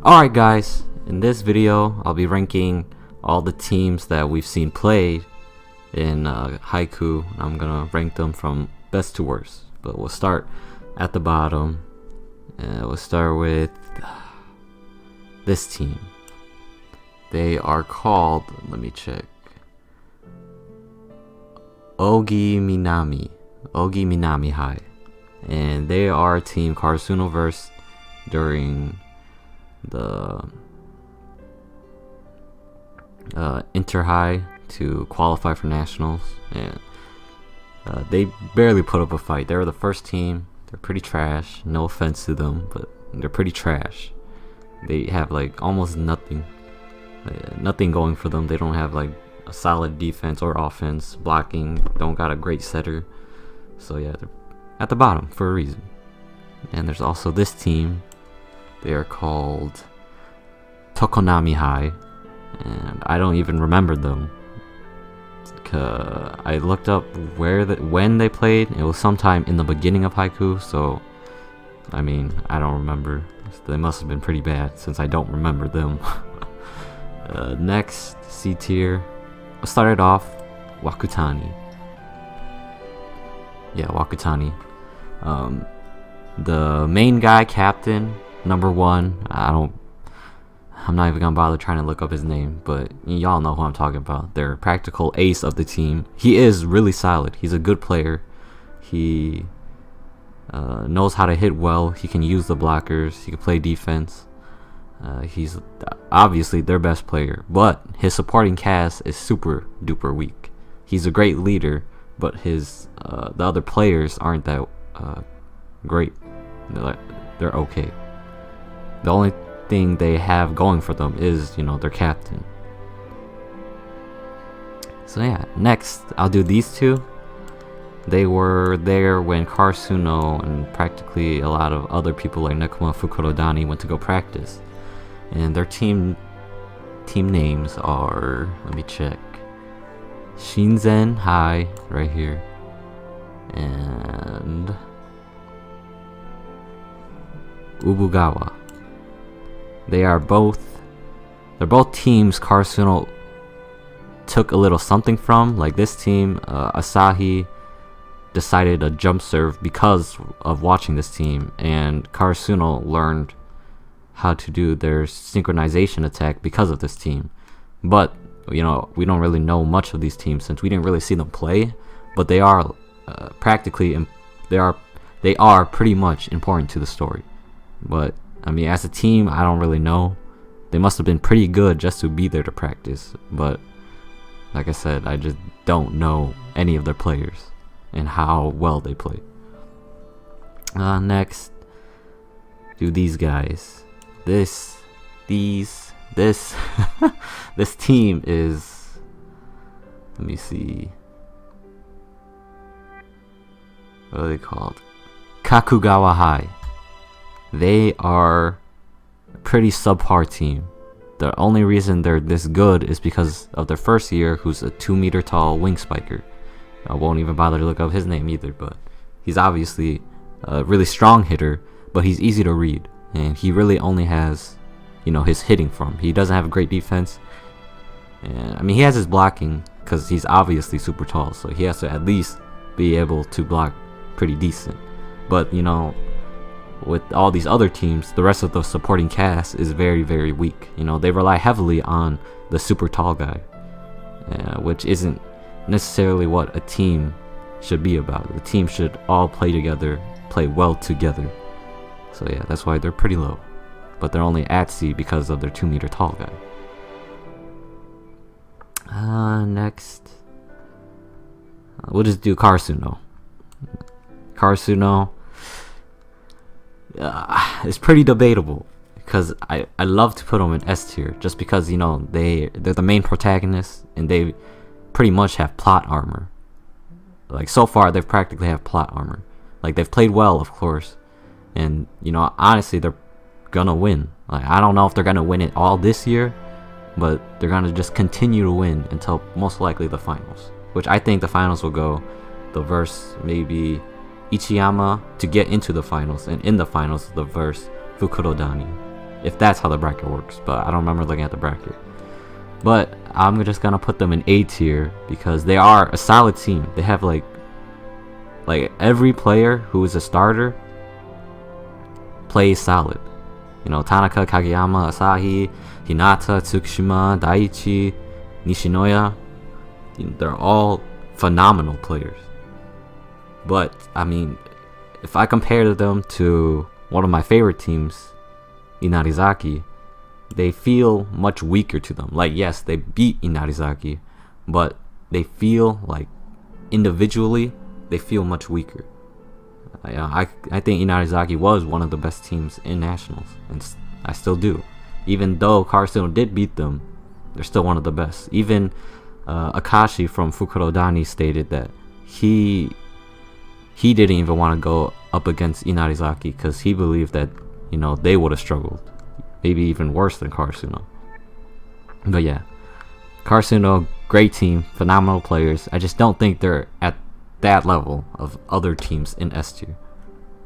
Alright guys, in this video I'll be ranking all the teams that we've seen play in Haikyuu. I'm gonna rank them from best to worst, but we'll start at the bottom. We'll start with this team. They are called, let me check, Ogi Minami High, and they are a team Karasuno versed during the inter high to qualify for nationals, and they barely put up a fight. They were the first team. They're pretty trash, no offense to them, but they're pretty trash. They have like almost nothing going for them. They don't have like a solid defense or offense. Blocking, don't got a great setter, so yeah, they're at the bottom for a reason. And there's also this team. They are called Tokonami High, and I don't even remember them. I looked up when they played. It was sometime in the beginning of Haikyuu, so I mean, I don't remember. They must have been pretty bad since I don't remember them. Next, C tier. I started off Wakutani. Yeah, Wakutani. The main guy, captain, number one. I'm not even gonna bother trying to look up his name, but y'all know who I'm talking about. They're practical ace of the team. He is really solid. He's a good player. He knows how to hit well. He can use the blockers. He can play defense. He's obviously their best player, but his supporting cast is super duper weak. He's a great leader, but his the other players aren't that great. They're okay. The only thing they have going for them is, their captain. So yeah, next I'll do these two. They were there when Karasuno and practically a lot of other people like Nekoma Fukurodani went to go practice. And their team names are, let me check, Shinzen High right here, and Ubugawa. They're both teams Karasuno took a little something from. Like this team, Asahi decided a jump serve because of watching this team, and Karasuno learned how to do their synchronization attack because of this team. But we don't really know much of these teams since we didn't really see them play, but they are they are pretty much important to the story. But I mean, as a team, I don't really know. They must have been pretty good just to be there to practice, but like I said, I just don't know any of their players and how well they play. Next, do these guys. This team is, let me see, what are they called? Kakugawa High. They are a pretty subpar team. The only reason they're this good is because of their first year, who's a 2-meter tall wing spiker. I won't even bother to look up his name either, but he's obviously a really strong hitter, but he's easy to read, and he really only has, his hitting from. He doesn't have a great defense, and I mean, he has his blocking because he's obviously super tall, so he has to at least be able to block pretty decent. But with all these other teams, the rest of the supporting cast is very, very weak. They rely heavily on the super tall guy, which isn't necessarily what a team should be about. The team should all play together, play well together. So yeah, that's why they're pretty low. But they're only at C because of their 2-meter tall guy. Next, we'll just do Karasuno. Karasuno, it's pretty debatable because I love to put them in S tier just because they're the main protagonists and they pretty much have plot armor. Like so far they've practically have plot armor. Like they've played well, of course, and honestly they're gonna win. Like I don't know if they're gonna win it all this year, but they're gonna just continue to win until most likely the finals, which I think the finals will go the verse maybe Ichiyama to get into the finals, and in the finals the verse Fukurodani. if that's how the bracket works, but I don't remember looking at the bracket. But I'm just gonna put them in A tier because they are a solid team. They have like every player who is a starter plays solid. You know, Tanaka, Kageyama, Asahi, Hinata, Tsukushima, Daiichi, Nishinoya, they're all phenomenal players. But I mean, if I compare them to one of my favorite teams, Inarizaki, they feel much weaker to them. Like, yes, they beat Inarizaki, but they feel like individually they feel much weaker. I think Inarizaki was one of the best teams in nationals, and I still do. Even though Karasuno did beat them, they're still one of the best. Even Akashi from Fukurodani stated that he didn't even want to go up against Inarizaki because he believed that, you know, they would have struggled, maybe even worse than Karasuno. But yeah, Karasuno, great team, phenomenal players. I just don't think they're at that level of other teams in S tier.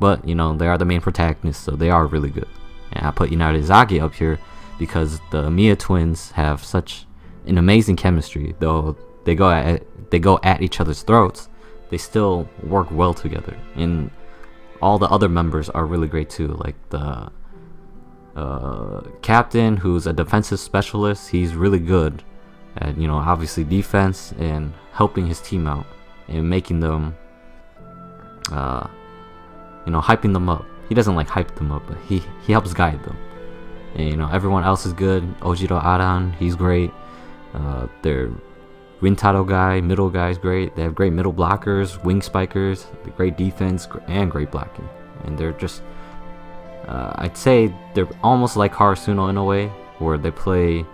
But, you know, they are the main protagonists, so they are really good. And I put Inarizaki up here because the Miya twins have such an amazing chemistry. Though they go at each other's throats, they still work well together. And all the other members are really great too. Like the captain, who's a defensive specialist, he's really good at, you know, obviously defense and helping his team out and making them, you know, hyping them up. He doesn't like hype them up, but he helps guide them. And, you know, everyone else is good. Ojiro Aran, he's great. Their Rintaro guy, middle guy is great. They have great middle blockers, wing spikers, great defense, and great blocking. And they're just, I'd say they're almost like Karasuno in a way, where they play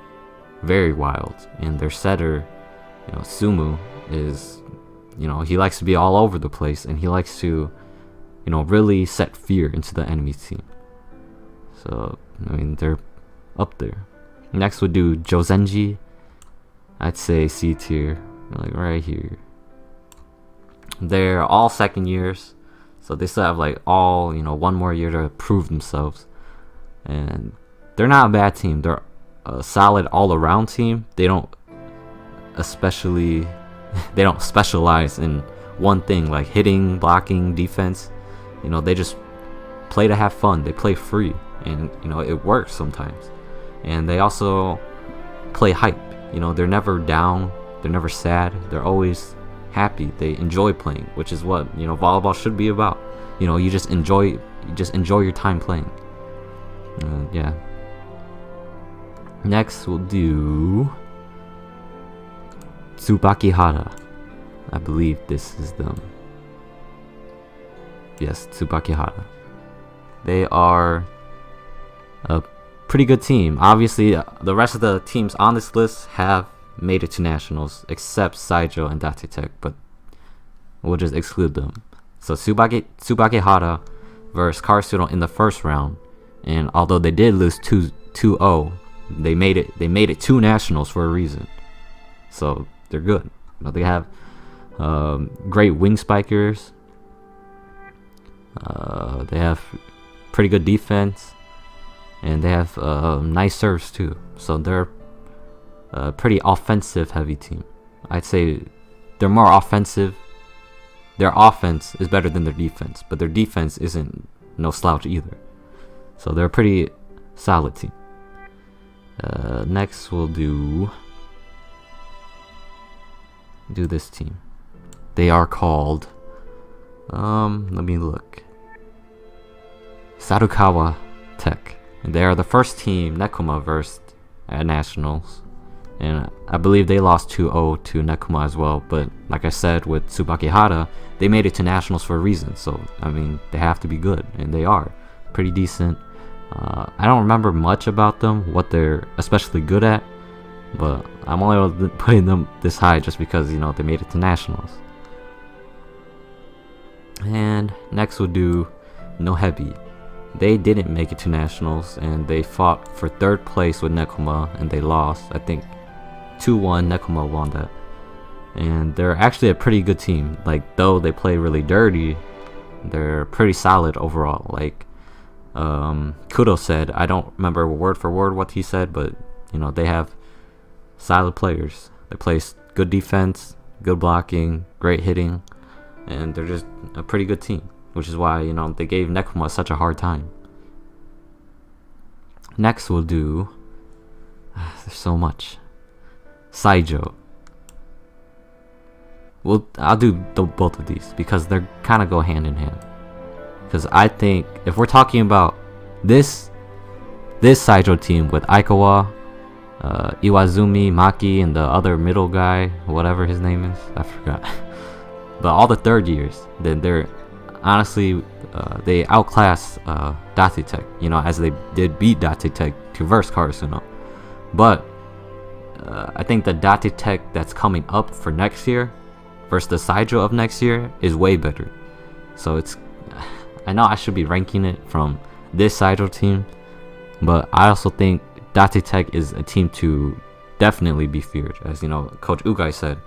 very wild. And their setter, you know, Sumu, is, you know, he likes to be all over the place, and he likes to, you know, really set fear into the enemy team. So, I mean, they're up there. Next we'll do Jozenji. I'd say C tier, like right here. They're all second years, so they still have like all, you know, one more year to prove themselves. And they're not a bad team. They're a solid all-around team. They don't specialize in one thing like hitting, blocking, defense. You know, they just play to have fun. They play free, and, you know, it works sometimes. And they also play hype. You know, they're never down, they're never sad, they're always happy. They enjoy playing, which is what, you know, volleyball should be about. You know, you just enjoy your time playing. Yeah. Next we'll do Tsubaki Hara. I believe this is them. Yes, Tsubaki Hara. They are a pretty good team. Obviously, the rest of the teams on this list have made it to nationals, except Saijo and Datetek, but we'll just exclude them. So Tsubaki Hara versus Karasuno in the first round, and although they did lose 2-0, they made it to nationals for a reason. So they're good. You know, they have great wing spikers. They have pretty good defense. And they have nice serves too. So they're a pretty offensive heavy team. I'd say they're more offensive. Their offense is better than their defense, but their defense isn't no slouch either. So they're a pretty solid team. Next we'll do this team. They are called, let me look, Sarukawa Tech. And they are the first team Nekoma versed at nationals, and I believe they lost 2-0 to Nekoma as well. But like I said, with Tsubaki Hara, they made it to nationals for a reason. So I mean, they have to be good, and they are pretty decent. I don't remember much about them, what they're especially good at, but I'm only putting them this high just because, you know, they made it to nationals. And next we'll do Nohebi. They didn't make it to nationals, and they fought for third place with Nekoma, and they lost. I think 2-1, Nekoma won that. And they're actually a pretty good team. Like, though they play really dirty, they're pretty solid overall. Like, Kudo said, I don't remember word for word what he said, but they have solid players. They play good defense, good blocking, great hitting, and they're just a pretty good team, which is why they gave Nekoma such a hard time. Next we'll do there's so much. Saijo. I'll do both of these because they're kind of go hand in hand. Because I think if we're talking about this Saijo team with Aikawa, Iwazumi, Maki, and the other middle guy, whatever his name is, I forgot. But all the third years, then they're honestly they outclass Datitech, as they did beat Datitech to verse Karasuno. But I think the Datitech that's coming up for next year versus the Saijo of next year is way better. So I know I should be ranking it from this Saijo team, but I also think Datitech is a team to definitely be feared. As Coach Ugai said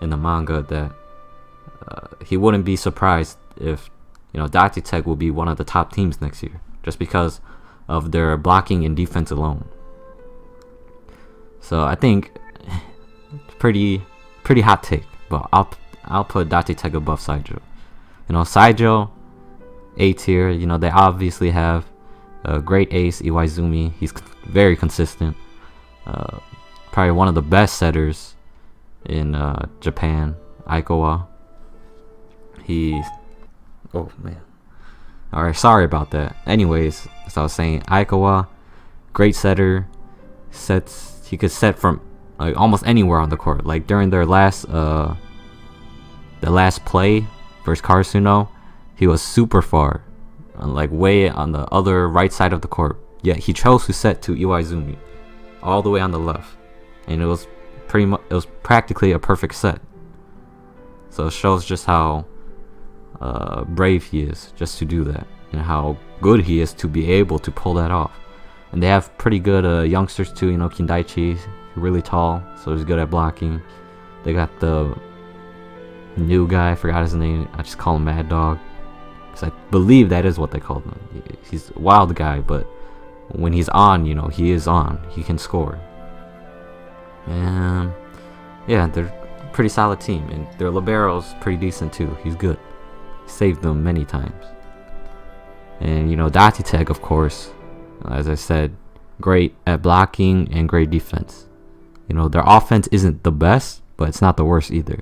in the manga that he wouldn't be surprised if Datitech will be one of the top teams next year, just because of their blocking and defense alone. So I think pretty hot take, but I'll put Datitech above Saijo. Saijo A tier. They obviously have a great ace, Iwaizumi. He's very consistent. Probably one of the best setters in Japan. Aikawa. Oh man. Alright, sorry about that. Anyways, as I was saying, Aikawa, great setter. He could set from almost anywhere on the court. Like during their last play versus Karasuno, he was super far, like way on the other right side of the court. Yet he chose to set to Iwaizumi, all the way on the left, and it was practically a perfect set. So it shows just how brave he is just to do that, and how good he is to be able to pull that off. And they have pretty good youngsters too. Kindaichi, really tall, so he's good at blocking. They got the new guy, I forgot his name. I just call him Mad Dog, because I believe that is what they call him. He's a wild guy, but when he's on, he is on. He can score. And yeah, they're a pretty solid team, and their libero's pretty decent too. He's good. Saved them many times. And Datitech, of course, as I said, great at blocking and great defense. Their offense isn't the best, but it's not the worst either.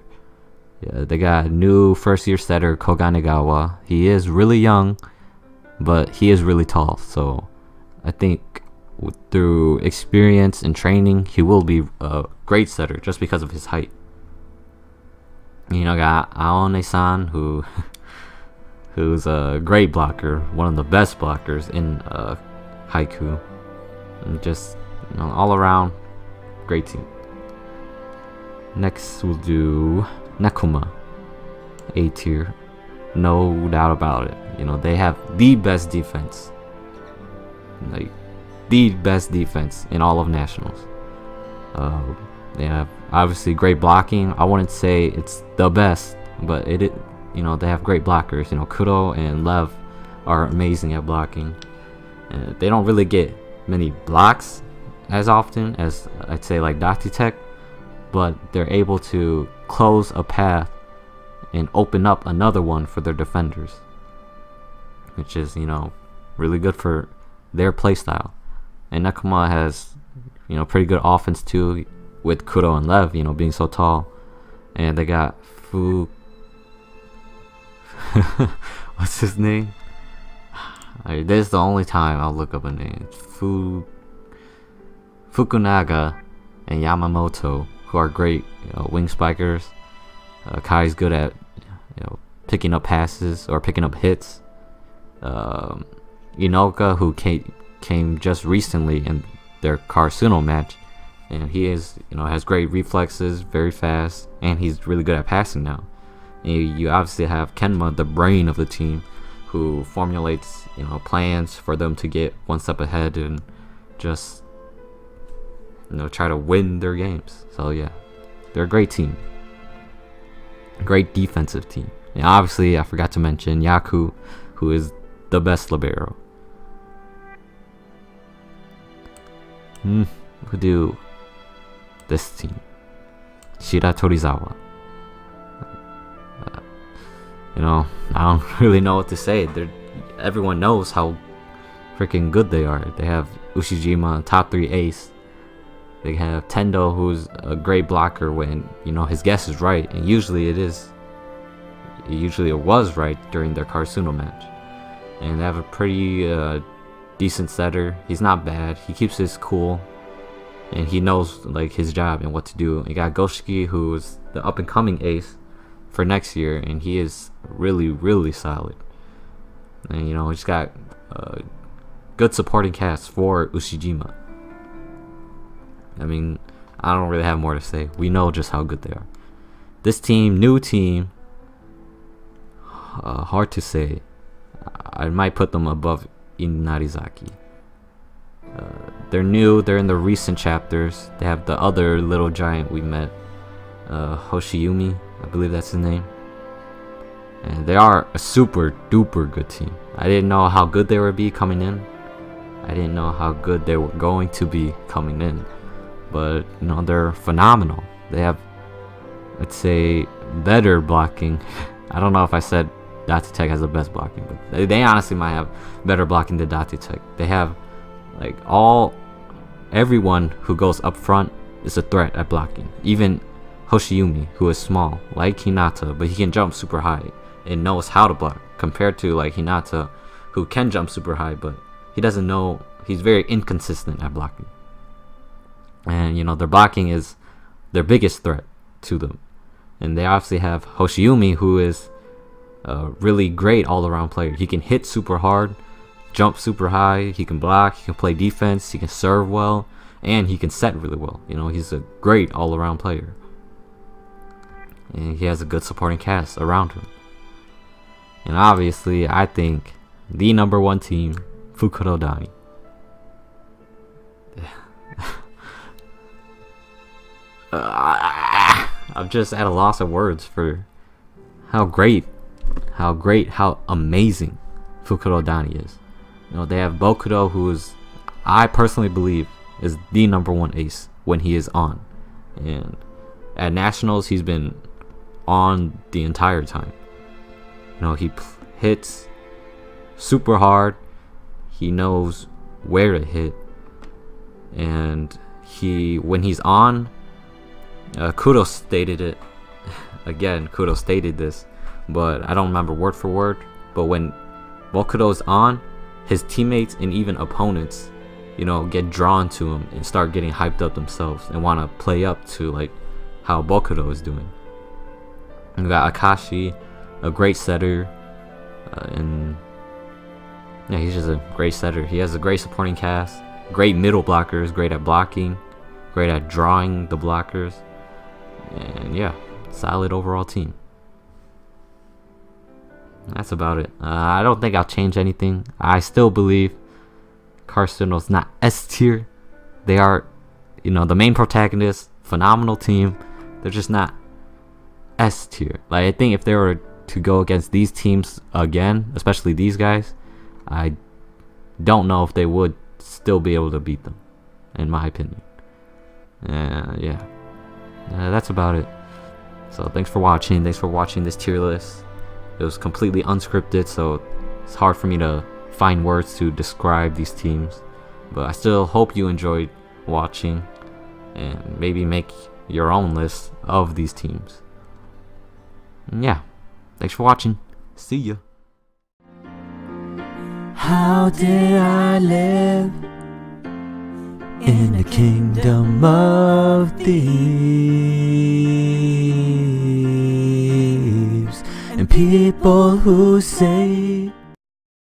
Yeah, they got a new first-year setter, Koganegawa. He is really young, but he is really tall. So I think through experience and training, he will be a great setter just because of his height. Got Aone-san, who's a great blocker, one of the best blockers in Haikyuu. And just all around great team. Next we'll do Nekoma, A tier, no doubt about it. They have the best defense, like the best defense in all of nationals. They have obviously great blocking. I wouldn't say it's the best, but they have great blockers. Kudo and Lev are amazing at blocking. They don't really get many blocks as often as I'd say like Datitech, but they're able to close a path and open up another one for their defenders, which is really good for their playstyle. And Nekoma has pretty good offense too, with Kudo and Lev being so tall. And they got what's his name? This is the only time I'll look up a name. Fukunaga and Yamamoto, who are great wing spikers. Kai's good at picking up passes or picking up hits. Inoka, who came just recently in their Karasuno match, and he is has great reflexes, very fast, and he's really good at passing now. And you obviously have Kenma, the brain of the team, who formulates plans for them to get one step ahead and just try to win their games. So yeah, they're a great team, great defensive team. And obviously I forgot to mention Yaku, who is the best libero. We'll do this team. Shiratorizawa. I don't really know what to say. Everyone knows how freaking good they are. They have Ushijima, top 3 ace. They have Tendo, who's a great blocker when, his guess is right. And usually it was right during their Karasuno match. And they have a pretty decent setter. He's not bad. He keeps his cool. And he knows his job and what to do. You got Goshiki, who's the up and coming ace for next year, and he is really, really solid. And he's got a good supporting cast for Ushijima. I mean, I don't really have more to say. We know just how good they are. This team, new team, hard to say. I might put them above Inarizaki. They're new. They're in the recent chapters. They have the other little giant we met, Hoshiyumi, I believe that's his name. And they are a super duper good team. I didn't know how good they would be coming in. I didn't know how good they were going to be coming in. But they're phenomenal. They have, let's say, better blocking. I don't know if I said Datetech has the best blocking, but they honestly might have better blocking than Datetech. They have everyone who goes up front is a threat at blocking. Even Hoshiyumi, who is small, like Hinata, but he can jump super high and knows how to block, compared to Hinata, who can jump super high, but he doesn't know. He's very inconsistent at blocking. And their blocking is their biggest threat to them. And they obviously have Hoshiyumi, who is a really great all-around player. He can hit super hard, jump super high, he can block, he can play defense, he can serve well, and he can set really well. He's a great all-around player. And he has a good supporting cast around him. And obviously, I think the number 1 team, Fukurodani. I'm just at a loss of words for how amazing Fukurodani is. They have Bokudo, who is, I personally believe, is the number 1 ace when he is on. And at Nationals, he's been on the entire time. He hits super hard. He knows where to hit. And when he's on, Kudo stated it. Again, Kudo stated this, but I don't remember word for word. But when Bokudo's on, his teammates and even opponents, get drawn to him and start getting hyped up themselves and want to play up to how Bokudo is doing. We got Akashi, a great setter, and he's just a great setter. He has a great supporting cast, great middle blockers, great at blocking, great at drawing the blockers, and solid overall team. That's about it. I don't think I'll change anything. I still believe Karasuno's not S tier. They are, the main protagonists, phenomenal team. They're just not S tier. I think if they were to go against these teams again, especially these guys, I don't know if they would still be able to beat them, in my opinion. That's about it. So thanks for watching. Thanks for watching this tier list. It was completely unscripted, so it's hard for me to find words to describe these teams. But I still hope you enjoyed watching and maybe make your own list of these teams. And thanks for watching. See ya. How did I live in a kingdom of thieves and people who say